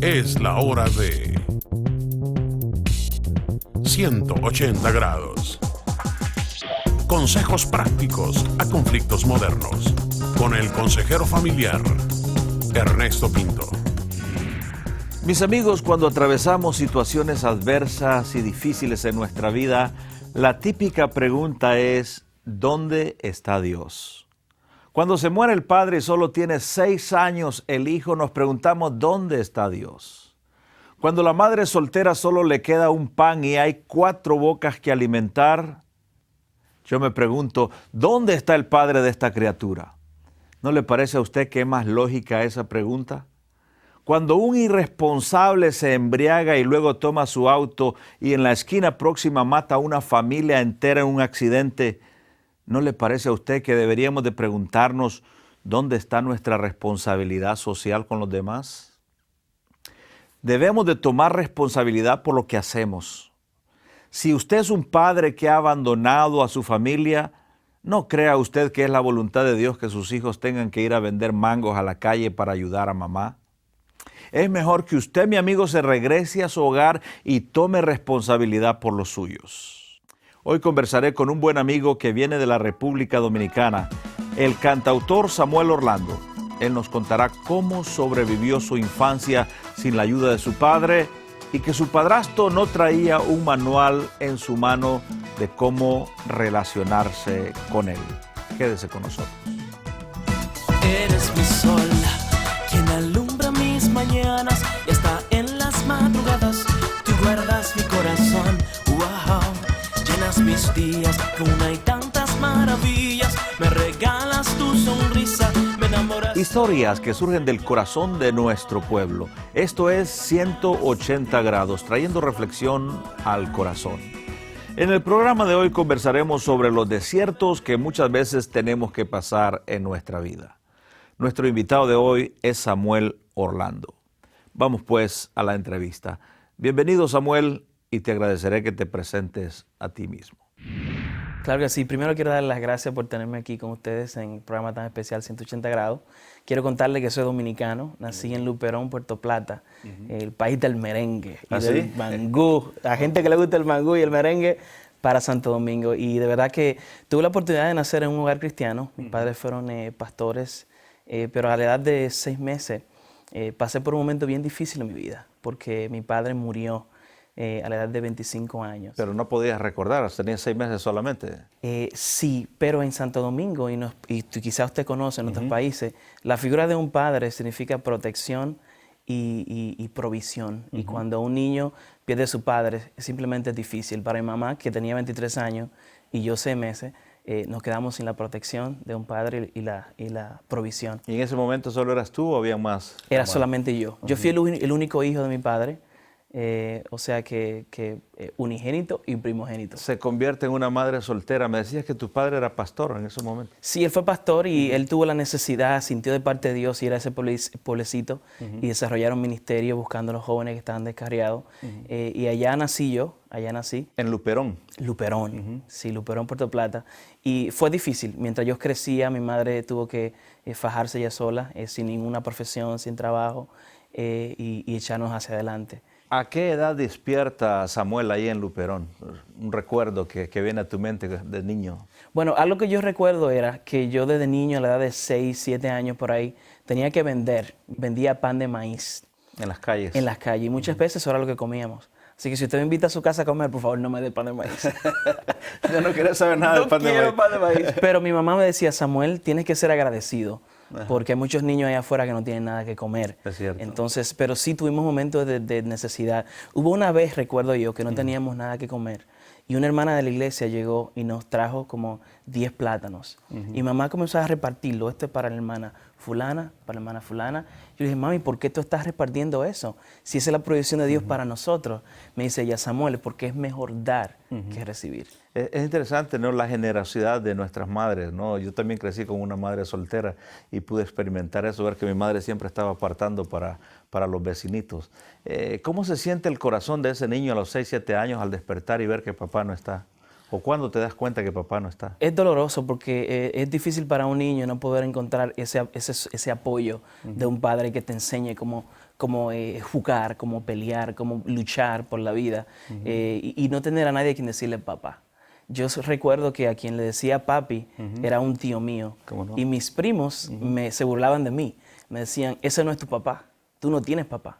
Es la hora de 180 grados. Consejos prácticos a conflictos modernos. Con el consejero familiar, Ernesto Pinto. Mis amigos, cuando atravesamos situaciones adversas y difíciles en nuestra vida, la típica pregunta es, ¿dónde está Dios? Cuando se muere el padre y solo tiene 6 años el hijo, nos preguntamos, ¿dónde está Dios? Cuando la madre soltera solo le queda un pan y hay 4 bocas que alimentar, yo me pregunto, ¿dónde está el padre de esta criatura? ¿No le parece a usted que es más lógica esa pregunta? Cuando un irresponsable se embriaga y luego toma su auto y en la esquina próxima mata a una familia entera en un accidente, ¿no le parece a usted que deberíamos de preguntarnos dónde está nuestra responsabilidad social con los demás? Debemos de tomar responsabilidad por lo que hacemos. Si usted es un padre que ha abandonado a su familia, no crea usted que es la voluntad de Dios que sus hijos tengan que ir a vender mangos a la calle para ayudar a mamá. Es mejor que usted, mi amigo, se regrese a su hogar y tome responsabilidad por los suyos. Hoy conversaré con un buen amigo que viene de la República Dominicana, el cantautor Samuel Orlando. Él nos contará cómo sobrevivió su infancia sin la ayuda de su padre y que su padrastro no traía un manual en su mano de cómo relacionarse con él. Quédese con nosotros. Eres mi sol, quien alumbra mis mañanas y hasta en las madrugadas tú guardas mi corazón. Wow, llenas mis días con una y tantas maravillas, me regalas tu sonrisa, me enamoras. Historias que surgen del corazón de nuestro pueblo. Esto es 180 grados, trayendo reflexión al corazón. En el programa de hoy conversaremos sobre los desiertos que muchas veces tenemos que pasar en nuestra vida. Nuestro invitado de hoy es Samuel Orlando. Vamos pues a la entrevista. Bienvenido, Samuel, y te agradeceré que te presentes a ti mismo. Claro que sí. Primero quiero dar las gracias por tenerme aquí con ustedes en el programa tan especial 180 grados. Quiero contarles que soy dominicano. Nací en Luperón, Puerto Plata, el país del merengue y del mangú. A gente que le gusta el mangú y el merengue para Santo Domingo. Y de verdad que tuve la oportunidad de nacer en un hogar cristiano. Mis padres fueron pastores, pero a la edad de 6 meses pasé por un momento bien difícil en mi vida porque mi padre murió a la edad de 25 años. Pero no podías recordar, tenías 6 meses solamente. Sí, pero en Santo Domingo, y quizás usted conoce en otros países, la figura de un padre significa protección y provisión. Y cuando un niño pierde a su padre, simplemente es difícil. Para mi mamá, que tenía 23 años y yo 6 meses, nos quedamos sin la protección de un padre y la provisión. ¿Y en ese momento solo eras tú o había más? Era solamente yo. Yo fui el único hijo de mi padre. O sea que unigénito y primogénito. Se convierte en una madre soltera. Me decías que tu padre era pastor en ese momento. Sí, él fue pastor y él tuvo la necesidad, sintió de parte de Dios ir a ese pueblecito y desarrollar un ministerio buscando a los jóvenes que estaban descarriados. Y allá nací yo, ¿En Luperón? Luperón, sí, Luperón, Puerto Plata. Y fue difícil. Mientras yo crecía, mi madre tuvo que fajarse ella sola, sin ninguna profesión, sin trabajo, y echarnos hacia adelante. ¿A qué edad despierta Samuel ahí en Luperón? Un recuerdo que viene a tu mente de niño. Bueno, algo que yo recuerdo era que yo desde niño, a la edad de 6, 7 años por ahí, tenía que vendía pan de maíz. En las calles. En las calles, y muchas veces eso era lo que comíamos. Así que si usted me invita a su casa a comer, por favor, no me dé pan de maíz. Yo no quería saber nada del pan de maíz. Pero mi mamá me decía, Samuel, tienes que ser agradecido. Porque hay muchos niños allá afuera que no tienen nada que comer. Es cierto. Entonces, pero sí tuvimos momentos de necesidad. Hubo una vez, recuerdo yo, que no teníamos nada que comer. Y una hermana de la iglesia llegó y nos trajo como 10 plátanos. Y mamá comenzó a repartirlo. Esto es para la hermana fulana, para la hermana fulana. Yo le dije, mami, ¿por qué tú estás repartiendo eso? Si esa es la provisión de Dios para nosotros. Me dice ella, Samuel, porque es mejor dar que recibir. Es interesante, ¿no?, la generosidad de nuestras madres, ¿no? Yo también crecí con una madre soltera y pude experimentar eso, ver que mi madre siempre estaba apartando para los vecinitos. ¿Cómo se siente el corazón de ese niño a los 6, 7 años al despertar y ver que papá no está? ¿O cuándo te das cuenta que papá no está? Es doloroso porque es difícil para un niño no poder encontrar ese apoyo de un padre que te enseñe cómo jugar, cómo pelear, cómo luchar por la vida y no tener a nadie a quien decirle papá. Yo recuerdo que a quien le decía papi era un tío mío. ¿Cómo no? Y mis primos se burlaban de mí. Me decían, ese no es tu papá, tú no tienes papá.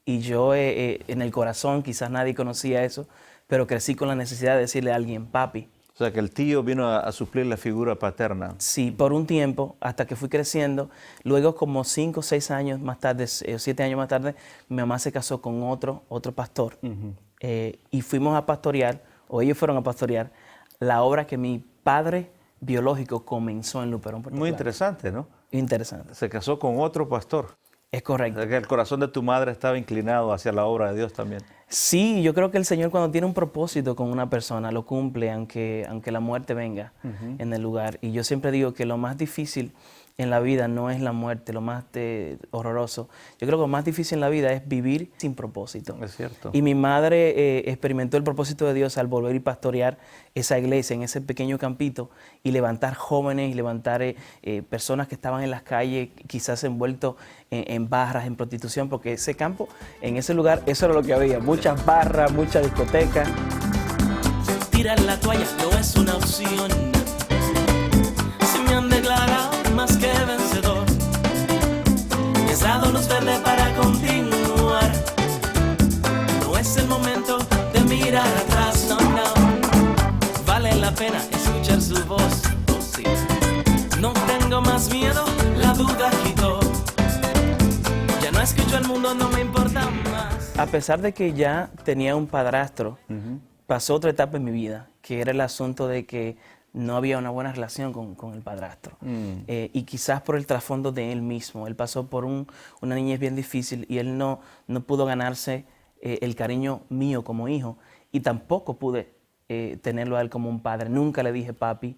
Y yo en el corazón, quizás nadie conocía eso, pero crecí con la necesidad de decirle a alguien papi. O sea, que el tío vino a suplir la figura paterna. Sí, por un tiempo, hasta que fui creciendo. Luego, como 5 o 6 años más tarde, 7 años más tarde, mi mamá se casó con otro pastor. Y fuimos a pastorear, o ellos fueron a pastorear, la obra que mi padre biológico comenzó en Luperón, Puerto Muy Plata. interesante, ¿no? Interesante. Se casó con otro pastor. Es O correcto. sea, que el corazón de tu madre estaba inclinado hacia la obra de Dios también. Sí, yo creo que el Señor cuando tiene un propósito con una persona lo cumple aunque la muerte venga en el lugar. Y yo siempre digo que lo más difícil en la vida no es la muerte, lo más horroroso. Yo creo que lo más difícil en la vida es vivir sin propósito. Es cierto. Y mi madre experimentó el propósito de Dios al volver y pastorear esa iglesia en ese pequeño campito y levantar jóvenes y levantar personas que estaban en las calles, quizás envueltos en barras, en prostitución, porque ese campo, en ese lugar, eso era lo que había. Muchas barras, muchas discotecas. Tirar la toalla no es una opción. Si me han declarado más que vencedor, me has dado luz verde para continuar. No es el momento de mirar atrás, no, no. Vale la pena escuchar su voz, oh sí. No tengo más miedo, la duda quitó. Ya no escucho al mundo, no me importa más. A pesar de que ya tenía un padrastro, pasó otra etapa en mi vida, que era el asunto de que no había una buena relación con el padrastro. Y quizás por el trasfondo de él mismo. Él pasó por una niñez bien difícil y él no pudo ganarse el cariño mío como hijo. Y tampoco pude tenerlo a él como un padre. Nunca le dije papi.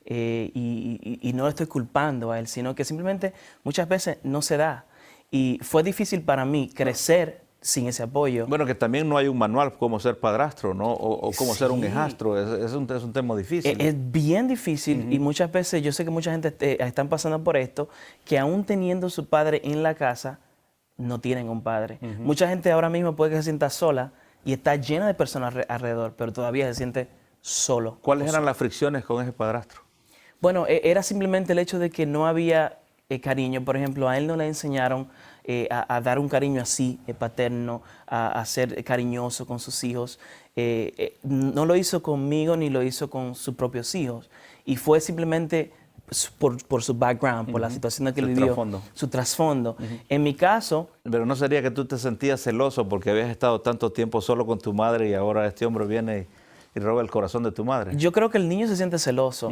Y no le estoy culpando a él, sino que simplemente muchas veces no se da. Y fue difícil para mí crecer sin ese apoyo. Bueno, que también no hay un manual cómo ser padrastro, ¿no? O cómo ser un Sí. hijastro. Es un tema difícil. Es bien difícil y muchas veces, yo sé que mucha gente están pasando por esto, que aún teniendo su padre en la casa, no tienen un padre. Mucha gente ahora mismo puede que se sienta sola y está llena de personas alrededor, pero todavía se siente solo. ¿Cuáles eran las fricciones con ese padrastro? Bueno, era simplemente el hecho de que no había cariño. Por ejemplo, a él no le enseñaron a dar un cariño así, paterno, a ser cariñoso con sus hijos. No lo hizo conmigo ni lo hizo con sus propios hijos. Y fue simplemente por su background, por la situación en que él vivió, trasfondo. su trasfondo. En mi caso, Pero no sería que tú te sentías celoso porque habías estado tanto tiempo solo con tu madre y ahora este hombre viene y roba el corazón de tu madre. yo creo que el niño se siente celoso,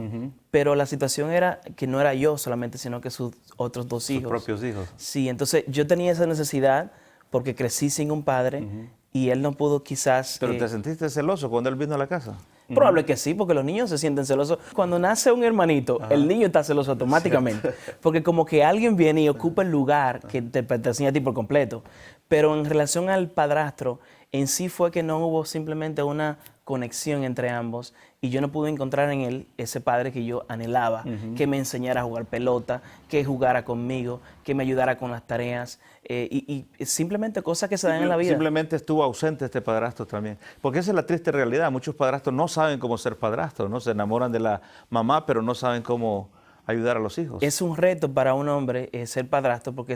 pero la situación era que no era yo solamente, sino que sus otros dos Sus hijos. propios hijos. Sí, entonces yo tenía esa necesidad porque crecí sin un padre y él no pudo quizás... Pero ¿te sentiste celoso cuando él vino a la casa? Probable que sí, porque los niños se sienten celosos. Cuando nace un hermanito, el niño está celoso automáticamente. Porque como que alguien viene y ocupa el lugar que te pertenecía a ti por completo. Pero en relación al padrastro, en sí fue que no hubo simplemente una conexión entre ambos y yo no pude encontrar en él ese padre que yo anhelaba, que me enseñara a jugar pelota, que jugara conmigo, que me ayudara con las tareas y simplemente cosas que se dan en la vida. Simplemente estuvo ausente este padrastro también. Porque esa es la triste realidad. Muchos padrastros no saben cómo ser padrastros, ¿no? Se enamoran de la mamá, pero no saben cómo ayudar a los hijos. Es un reto para un hombre ser padrastro porque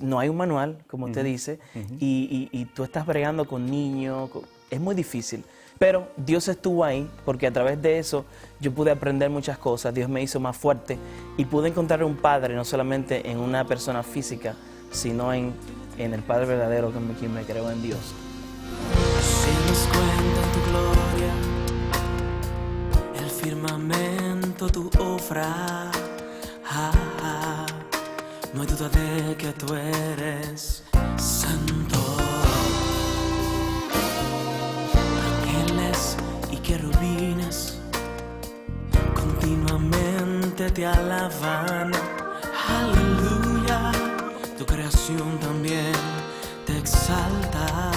no hay un manual, como usted dice, y tú estás bregando con niños, es muy difícil. Pero Dios estuvo ahí porque a través de eso yo pude aprender muchas cosas, Dios me hizo más fuerte y pude encontrar un padre no solamente en una persona física, sino en el Padre verdadero quien me creó en Dios. Si nos cuenta tu gloria, el firmamento tu obra, no hay duda de que tú eres santo. Ángeles y querubines continuamente te alaban, aleluya, tu creación también te exalta.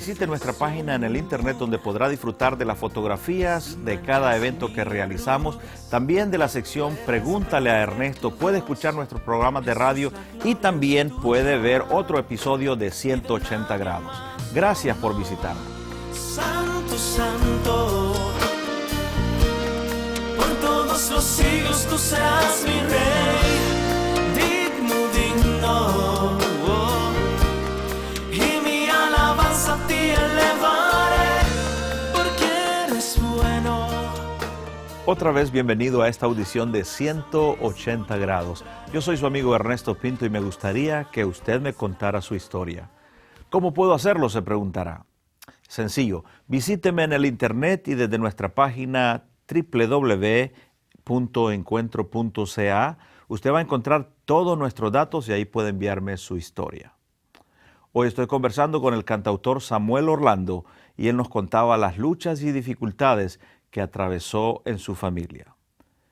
visite nuestra página en el internet donde podrá disfrutar de las fotografías de cada evento que realizamos, también de la sección Pregúntale a Ernesto, puede escuchar nuestros programas de radio y también puede ver otro episodio de 180 grados. Gracias por visitarnos. Santo, santo, por todos los siglos tú serás mi rey, digno, digno, y mi alabanza a ti elevaré, porque eres bueno. Otra vez bienvenido a esta audición de 180 grados. Yo soy su amigo Ernesto Pinto y me gustaría que usted me contara su historia. ¿Cómo puedo hacerlo?, se preguntará. Sencillo, visíteme en el internet y desde nuestra página www.encuentro.ca usted va a encontrar todos nuestros datos y ahí puede enviarme su historia. Hoy estoy conversando con el cantautor Samuel Orlando y él nos contaba las luchas y dificultades que atravesó en su familia.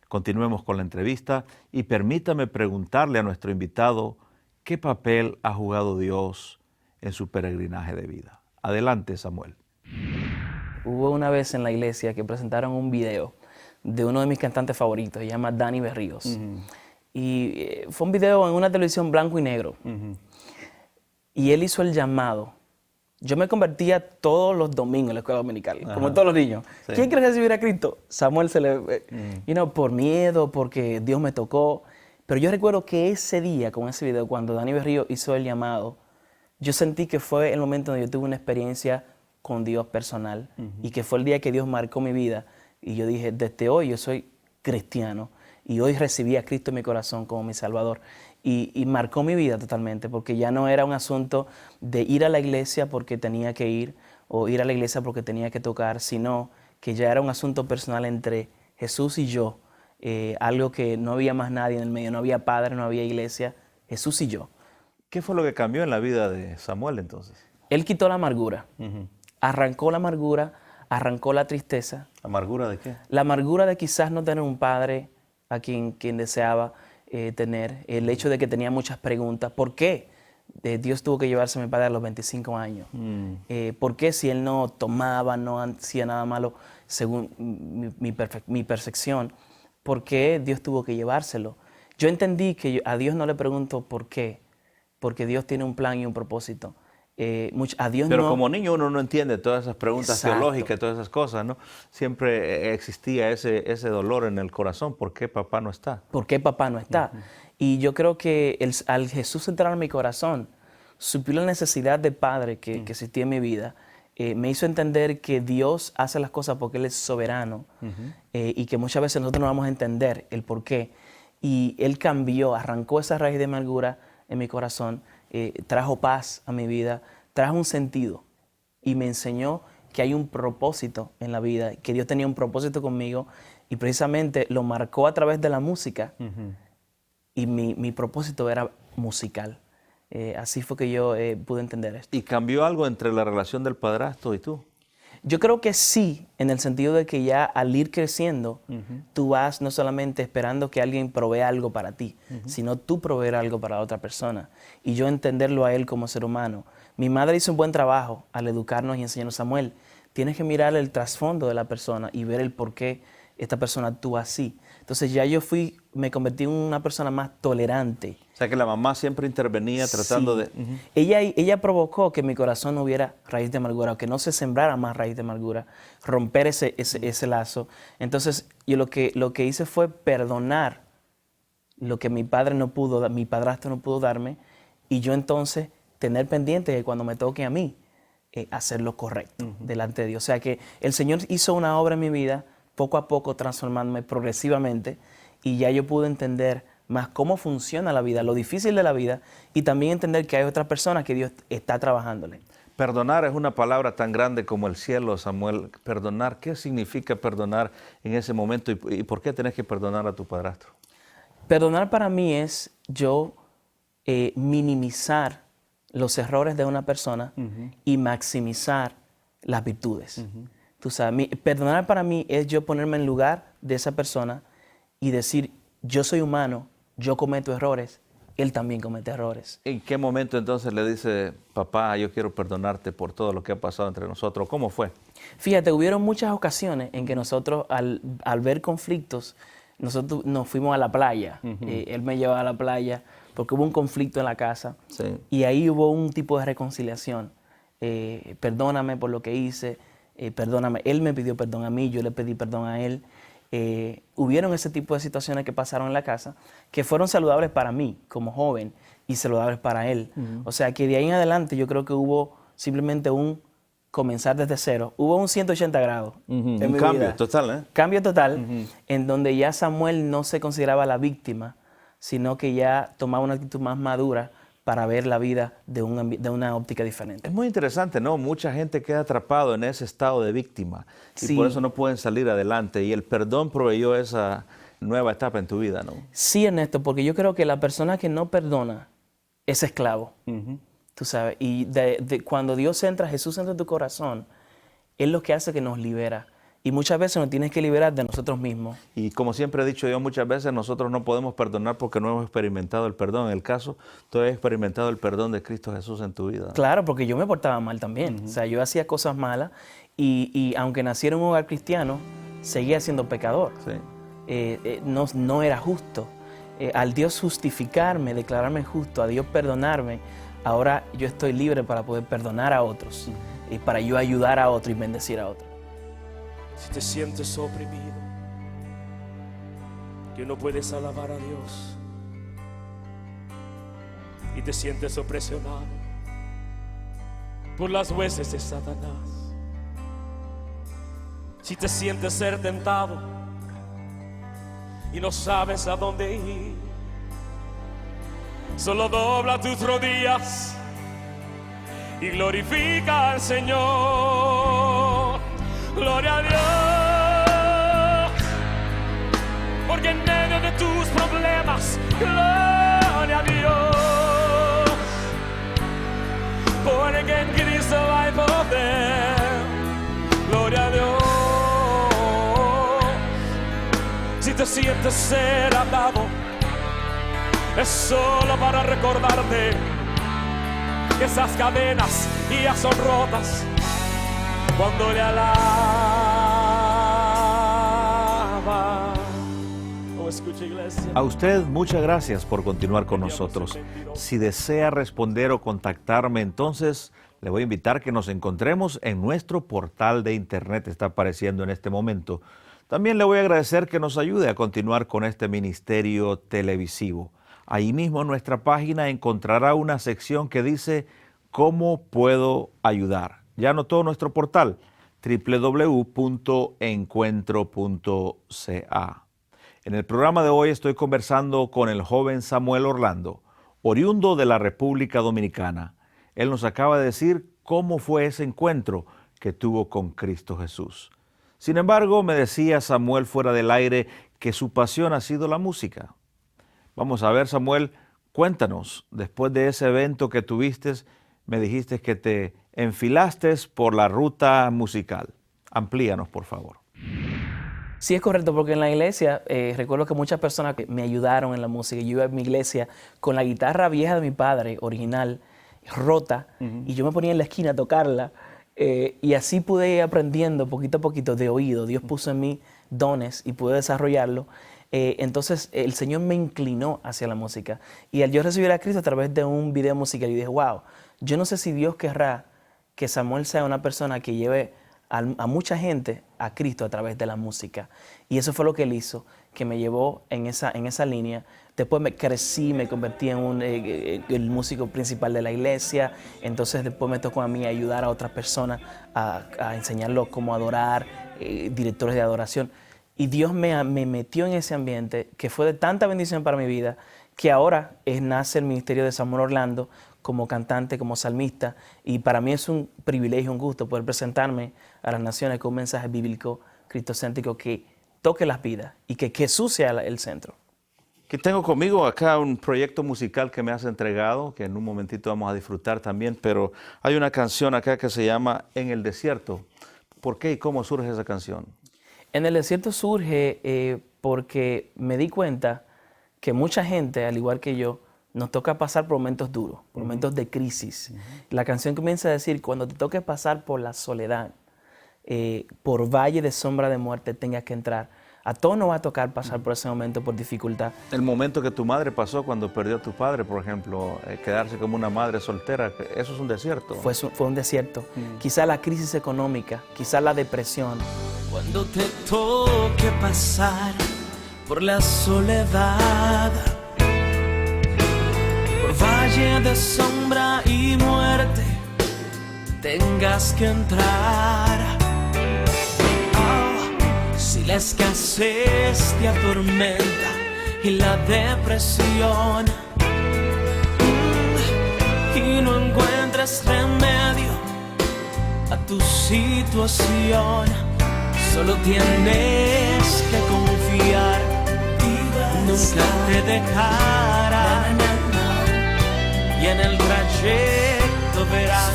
Continuemos con la entrevista y permítame preguntarle a nuestro invitado qué papel ha jugado Dios en su peregrinaje de vida. Adelante, Samuel. Hubo una vez en la iglesia que presentaron un video de uno de mis cantantes favoritos, se llama Dani Berríos. Y fue un video en una televisión blanco y negro. Y él hizo el llamado. Yo me convertía todos los domingos en la escuela dominical, como todos los niños. Sí. ¿Quién quiere recibir a Cristo? Samuel se le... por miedo, porque Dios me tocó. Pero yo recuerdo que ese día, con ese video, cuando Dani Berríos hizo el llamado, yo sentí que fue el momento donde yo tuve una experiencia con Dios personal y que fue el día que Dios marcó mi vida. Y yo dije, desde hoy yo soy cristiano y hoy recibí a Cristo en mi corazón como mi Salvador. Y marcó mi vida totalmente, porque ya no era un asunto de ir a la iglesia porque tenía que ir o ir a la iglesia porque tenía que tocar, sino que ya era un asunto personal entre Jesús y yo, algo que no había más nadie en el medio, no había padre, no había iglesia, Jesús y yo. ¿Qué fue lo que cambió en la vida de Samuel entonces? Él quitó la amargura, arrancó la amargura, arrancó la tristeza. ¿Amargura de qué? La amargura de quizás no tener un padre a quien deseaba tener, el hecho de que tenía muchas preguntas. ¿Por qué Dios tuvo que llevarse a mi padre a los 25 años? ¿Por qué si él no tomaba, no hacía nada malo según mi percepción? ¿Por qué Dios tuvo que llevárselo? Yo entendí que a Dios no le pregunto por qué, porque Dios tiene un plan y un propósito. A Dios Pero no... como niño uno no entiende todas esas preguntas teológicas, todas esas cosas, ¿no? Siempre existía ese dolor en el corazón. ¿Por qué papá no está? ¿Por qué papá no está? Y yo creo que al Jesús entrar en mi corazón, suplió la necesidad de padre que existía en mi vida. Me hizo entender que Dios hace las cosas porque Él es soberano y que muchas veces nosotros no vamos a entender el por qué. Y Él cambió, arrancó esa raíz de amargura en mi corazón, trajo paz a mi vida, trajo un sentido y me enseñó que hay un propósito en la vida, que Dios tenía un propósito conmigo y precisamente lo marcó a través de la música y mi propósito era musical. Así fue que yo pude entender esto. ¿Y cambió algo entre la relación del padrastro y tú? Yo creo que sí, en el sentido de que ya al ir creciendo, tú vas no solamente esperando que alguien provea algo para ti, sino tú proveer algo para otra persona. Y yo entenderlo a él como ser humano. Mi madre hizo un buen trabajo al educarnos y enseñarnos, Samuel, tienes que mirar el trasfondo de la persona y ver el por qué esta persona actúa así. Entonces ya me convertí en una persona más tolerante. O sea que la mamá siempre intervenía tratando de... Ella provocó que en mi corazón no hubiera raíz de amargura, o que no se sembrara más raíz de amargura, romper ese lazo. Entonces yo lo que hice fue perdonar lo que mi padrastro no pudo darme, y yo entonces tener pendiente de cuando me toque a mí hacer lo correcto delante de Dios. O sea que el Señor hizo una obra en mi vida, poco a poco transformándome progresivamente, y ya yo pude entender más cómo funciona la vida, lo difícil de la vida, y también entender que hay otras personas que Dios está trabajándole. Perdonar es una palabra tan grande como el cielo, Samuel. Perdonar, ¿qué significa perdonar en ese momento y por qué tenés que perdonar a tu padrastro? Perdonar para mí es yo minimizar los errores de una persona y maximizar las virtudes. Tú sabes, perdonar para mí es yo ponerme en lugar de esa persona y decir, yo soy humano, yo cometo errores, Él también comete errores. ¿En qué momento entonces le dice, papá, yo quiero perdonarte por todo lo que ha pasado entre nosotros? ¿Cómo fue? Fíjate, hubieron muchas ocasiones en que nosotros, al ver conflictos, nosotros nos fuimos a la playa. Él me llevaba a la playa porque hubo un conflicto en la casa. Sí. Y ahí hubo un tipo de reconciliación. Perdóname por lo que hice, perdóname. Él me pidió perdón a mí, yo le pedí perdón a él. Hubieron ese tipo de situaciones que pasaron en la casa que fueron saludables para mí como joven y saludables para él. O sea que de ahí en adelante yo creo que hubo simplemente un comenzar desde cero. Hubo un 180 grados en Un mi cambio vida. total, ¿eh? Cambio total, en donde ya Samuel no se consideraba la víctima, sino que ya tomaba una actitud más madura para ver la vida de una óptica diferente. Es muy interesante, ¿no? Mucha gente queda atrapado en ese estado de víctima y Sí. por eso no pueden salir adelante. Y el perdón proveyó esa nueva etapa en tu vida, ¿no? Sí, Ernesto, porque yo creo que la persona que no perdona es esclavo. Tú sabes, y cuando Dios entra, Jesús entra en tu corazón, es lo que hace que nos libera. Y muchas veces nos tienes que liberar de nosotros mismos. Y como siempre he dicho yo, muchas veces nosotros no podemos perdonar porque no hemos experimentado el perdón. En el caso, tú has experimentado el perdón de Cristo Jesús en tu vida. Claro, porque yo me portaba mal también. O sea, yo hacía cosas malas y aunque naciera en un hogar cristiano, seguía siendo pecador. Sí. No era justo. Al Dios justificarme, declararme justo, a Dios perdonarme, ahora yo estoy libre para poder perdonar a otros y para yo ayudar a otros y bendecir a otros. Si te sientes oprimido, que no puedes alabar a Dios y te sientes opresionado por las huestes de Satanás, si te sientes ser tentado y no sabes a dónde ir, solo dobla tus rodillas y glorifica al Señor. Gloria a Dios, porque en medio de tus problemas, gloria a Dios, porque en Cristo hay poder. Gloria a Dios. Si te sientes ser atado, es solo para recordarte que esas cadenas ya son rotas cuando le alaba. Oh, escucha, iglesia. A usted muchas gracias por continuar con nosotros. Si desea responder o contactarme, entonces le voy a invitar que nos encontremos en nuestro portal de internet, está apareciendo en este momento. También le voy a agradecer que nos ayude a continuar con este ministerio televisivo. Ahí mismo en nuestra página encontrará una sección que dice ¿Cómo puedo ayudar? Ya anotó nuestro portal www.encuentro.ca. En el programa de hoy estoy conversando con el joven Samuel Orlando, oriundo de la República Dominicana. Él nos acaba de decir cómo fue ese encuentro que tuvo con Cristo Jesús. Sin embargo, me decía Samuel fuera del aire que su pasión ha sido la música. Vamos a ver, Samuel, cuéntanos, después de ese evento que tuviste, me dijiste que te enfilaste por la ruta musical. Amplíanos, por favor. Sí, es correcto, porque en la iglesia recuerdo que muchas personas me ayudaron en la música. Yo iba a mi iglesia con la guitarra vieja de mi padre, original, rota, y yo me ponía en la esquina a tocarla. Y así pude ir aprendiendo poquito a poquito de oído. Dios puso en mí dones y pude desarrollarlo. Entonces el Señor me inclinó hacia la música. Y al yo recibir a Cristo a través de un video musical, yo dije, wow, yo no sé si Dios querrá que Samuel sea una persona que lleve a mucha gente a Cristo a través de la música. Y eso fue lo que Él hizo, que me llevó en esa línea. Después me crecí, me convertí en el músico principal de la iglesia. Entonces después me tocó a mí ayudar a otras personas a enseñarlos cómo adorar, directores de adoración. Y Dios me metió en ese ambiente que fue de tanta bendición para mi vida, que ahora nace el ministerio de Samuel Orlando como cantante, como salmista. Y para mí es un privilegio, un gusto poder presentarme a las naciones con un mensaje bíblico, cristocéntrico, que toque las vidas y que Jesús sea el centro. Que tengo conmigo acá un proyecto musical que me has entregado, que en un momentito vamos a disfrutar también, pero hay una canción acá que se llama En el Desierto. ¿Por qué y cómo surge esa canción? En el desierto surge porque me di cuenta que mucha gente, al igual que yo, nos toca pasar por momentos duros, por momentos de crisis. La canción comienza a decir, cuando te toque pasar por la soledad, por valle de sombra de muerte tengas que entrar. A todos nos va a tocar pasar por ese momento, por dificultad. El momento que tu madre pasó cuando perdió a tu padre, por ejemplo, quedarse como una madre soltera, eso es un desierto. Fue un desierto. Quizá la crisis económica, quizá la depresión. Cuando te toque pasar por la soledad, por valle de sombra y muerte, tengas que entrar. Oh, si la escasez te atormenta y la depresión, y no encuentres remedio a tu situación, solo tienes que confiar, nunca te dejará, y en el trayecto verás,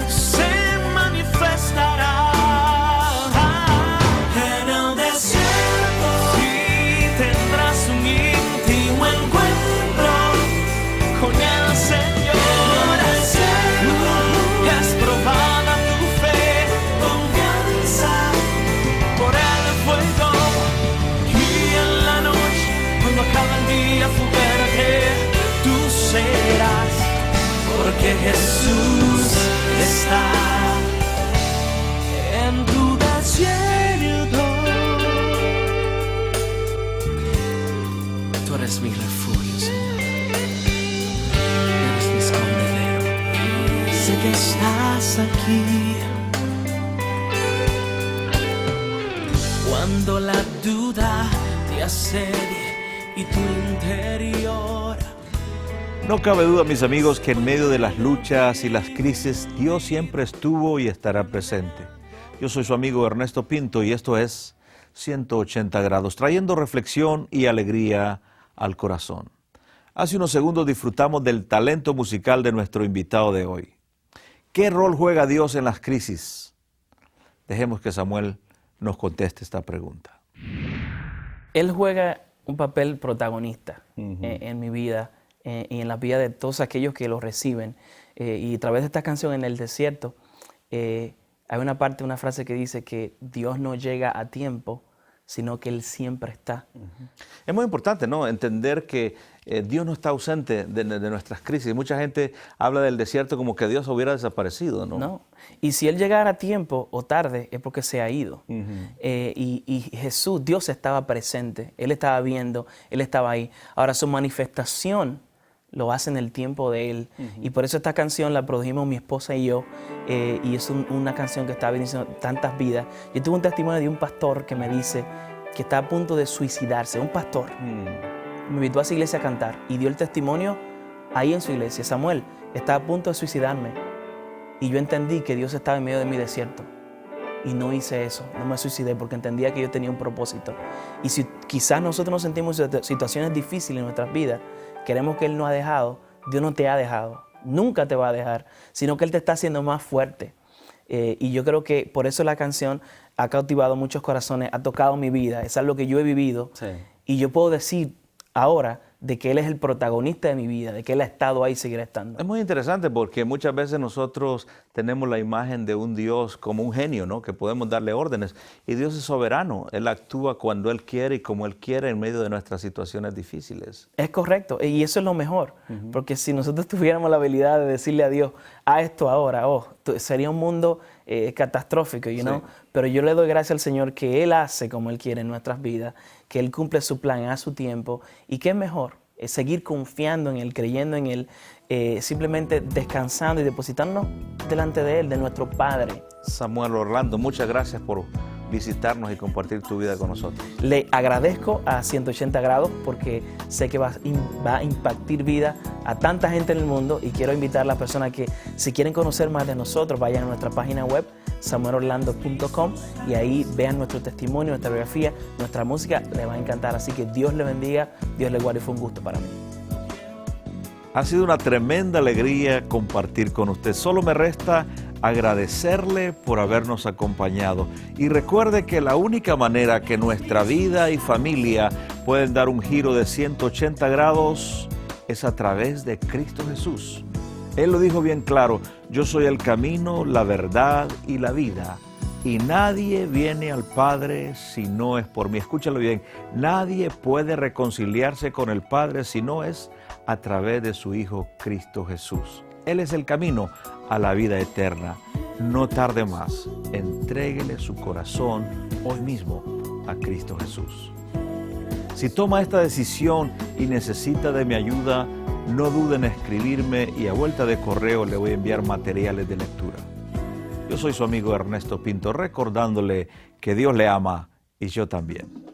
se manifestará. En el desierto, y tendrás un íntimo encuentro con el Señor. Es probada tu fe, confianza por el fuego, y en la noche, cuando acaba el día fuerte, tú serás, porque Jesús está en tu desierto. Tú eres mi refugio, Señor. Eres mi escondedero. Sé que estás aquí. Cuando la duda te asedie y tu interior. No cabe duda, mis amigos, que en medio de las luchas y las crisis, Dios siempre estuvo y estará presente. Yo soy su amigo Ernesto Pinto y esto es 180 grados, trayendo reflexión y alegría al corazón. Hace unos segundos disfrutamos del talento musical de nuestro invitado de hoy. ¿Qué rol juega Dios en las crisis? Dejemos que Samuel nos conteste esta pregunta. Él juega un papel protagonista en mi vida y en la vida de todos aquellos que lo reciben. Y a través de esta canción, En el desierto, hay una frase que dice que Dios no llega a tiempo, sino que Él siempre está. Es muy importante, ¿no?, entender que Dios no está ausente de nuestras crisis. Mucha gente habla del desierto como que Dios hubiera desaparecido, ¿no? No. Y si Él llegara a tiempo o tarde, es porque se ha ido. Y Jesús, Dios estaba presente, Él estaba viendo, Él estaba ahí. Ahora, su manifestación lo hace en el tiempo de Él. Y por eso esta canción la produjimos mi esposa y yo. Y es una canción que está bendiciendo tantas vidas. Yo tuve un testimonio de un pastor que me dice que está a punto de suicidarse. Un pastor me invitó a su iglesia a cantar y dio el testimonio ahí en su iglesia. Samuel, estaba a punto de suicidarme. Y yo entendí que Dios estaba en medio de mi desierto. Y no hice eso, no me suicidé porque entendía que yo tenía un propósito. Y si quizás nosotros nos sentimos en situaciones difíciles en nuestras vidas, queremos que Él nos ha dejado, Dios no te ha dejado, nunca te va a dejar, sino que Él te está haciendo más fuerte. Y yo creo que por eso la canción ha cautivado muchos corazones, ha tocado mi vida, es algo que yo he vivido. Sí. Y yo puedo decir ahora de que Él es el protagonista de mi vida, de que Él ha estado ahí y seguirá estando. Es muy interesante porque muchas veces nosotros tenemos la imagen de un Dios como un genio, ¿no?, que podemos darle órdenes. Y Dios es soberano, Él actúa cuando Él quiere y como Él quiere en medio de nuestras situaciones difíciles. Es correcto, y eso es lo mejor, porque si nosotros tuviéramos la habilidad de decirle a Dios, haz esto ahora, sería un mundo catastrófico, ¿no? Pero yo le doy gracias al Señor que Él hace como Él quiere en nuestras vidas, que Él cumple su plan a su tiempo, y qué mejor es seguir confiando en Él, creyendo en Él, simplemente descansando y depositándonos delante de Él, de nuestro Padre. Samuel Orlando, muchas gracias por visitarnos y compartir tu vida con nosotros. Le agradezco a 180 grados porque sé que va a impactar vida a tanta gente en el mundo, y quiero invitar a las personas que si quieren conocer más de nosotros, vayan a nuestra página web samuelorlando.com y ahí vean nuestro testimonio, nuestra biografía, nuestra música, les va a encantar. Así que Dios le bendiga, Dios le guarde, fue un gusto para mí. Ha sido una tremenda alegría compartir con usted. Solo me resta agradecerle por habernos acompañado. Y recuerde que la única manera que nuestra vida y familia pueden dar un giro de 180 grados, es a través de Cristo Jesús. Él lo dijo bien claro: yo soy el camino, la verdad y la vida, y nadie viene al Padre si no es por mí. Escúchalo bien: nadie puede reconciliarse con el Padre si no es a través de su Hijo Cristo Jesús. Él es el camino a la vida eterna. No tarde más, entréguele su corazón hoy mismo a Cristo Jesús. Si toma esta decisión y necesita de mi ayuda, no duden en escribirme y a vuelta de correo le voy a enviar materiales de lectura. Yo soy su amigo Ernesto Pinto, recordándole que Dios le ama y yo también.